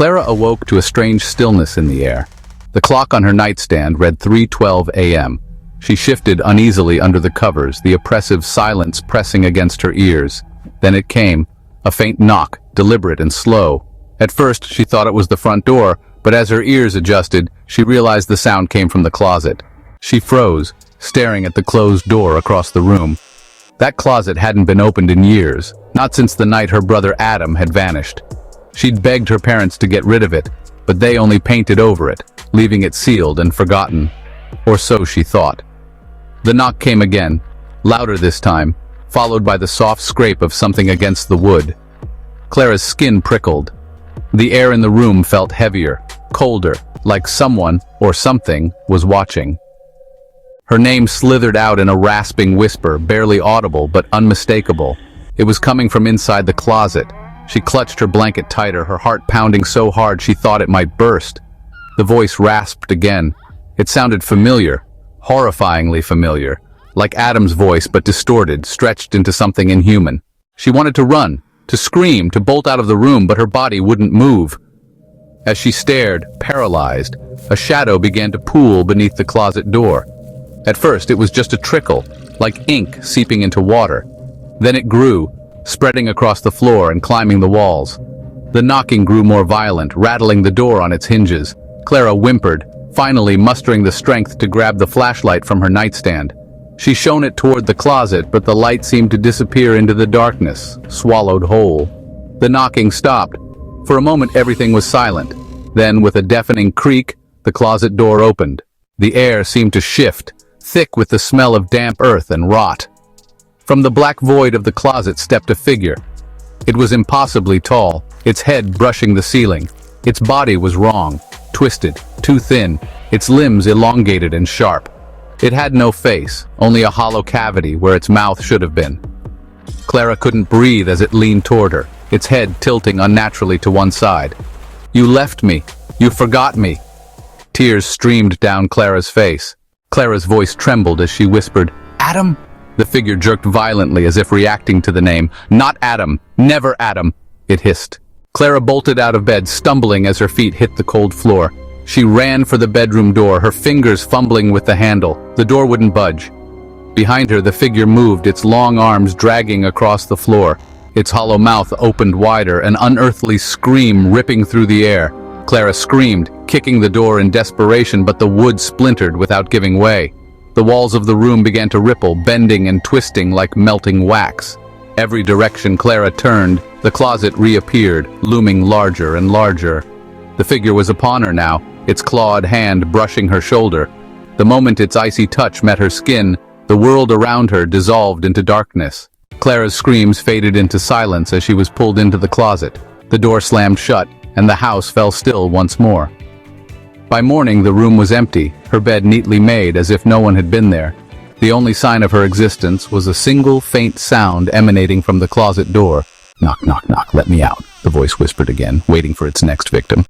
Clara awoke to a strange stillness in the air. The clock on her nightstand read 3:12 a.m. She shifted uneasily under the covers, the oppressive silence pressing against her ears. Then it came, a faint knock, deliberate and slow. At first, she thought it was the front door, but as her ears adjusted, she realized the sound came from the closet. She froze, staring at the closed door across the room. That closet hadn't been opened in years, not since the night her brother Adam had vanished. She'd begged her parents to get rid of it, but they only painted over it, leaving it sealed and forgotten. Or so she thought. The knock came again, louder this time, followed by the soft scrape of something against the wood. Clara's skin prickled. The air in the room felt heavier, colder, like someone, or something, was watching. Her name slithered out in a rasping whisper, barely audible but unmistakable. It was coming from inside the closet. She clutched her blanket tighter, her heart pounding so hard she thought it might burst. The voice rasped again. It sounded familiar, horrifyingly familiar, like Adam's voice but distorted, stretched into something inhuman. She wanted to run, to scream, to bolt out of the room, but her body wouldn't move. As she stared, paralyzed, a shadow began to pool beneath the closet door. At first, it was just a trickle, like ink seeping into water. Then it grew, spreading across the floor and climbing the walls. The knocking grew more violent, rattling the door on its hinges. Clara whimpered, finally mustering the strength to grab the flashlight from her nightstand. She shone it toward the closet, but the light seemed to disappear into the darkness, swallowed whole. The knocking stopped. For a moment, everything was silent. Then, with a deafening creak, the closet door opened. The air seemed to shift, thick with the smell of damp earth and rot. From the black void of the closet stepped a figure. It was impossibly tall, its head brushing the ceiling. Its body was wrong, twisted, too thin, its limbs elongated and sharp. It had no face, only a hollow cavity where its mouth should have been. Clara couldn't breathe as it leaned toward her, its head tilting unnaturally to one side. "You left me. You forgot me." Tears streamed down Clara's face. Clara's voice trembled as she whispered, "Adam?" The figure jerked violently as if reacting to the name. "Not Adam. Never Adam," it hissed. Clara bolted out of bed, stumbling as her feet hit the cold floor. She ran for the bedroom door, her fingers fumbling with the handle. The door wouldn't budge. Behind her, the figure moved, its long arms dragging across the floor. Its hollow mouth opened wider, an unearthly scream ripping through the air. Clara screamed, kicking the door in desperation, but the wood splintered without giving way. The walls of the room began to ripple, bending and twisting like melting wax. Every direction Clara turned, the closet reappeared, looming larger and larger. The figure was upon her now, its clawed hand brushing her shoulder. The moment its icy touch met her skin, the world around her dissolved into darkness. Clara's screams faded into silence as she was pulled into the closet. The door slammed shut, and the house fell still once more. By morning, the room was empty, her bed neatly made as if no one had been there. The only sign of her existence was a single faint sound emanating from the closet door. "Knock, knock, knock, let me out," the voice whispered again, waiting for its next victim.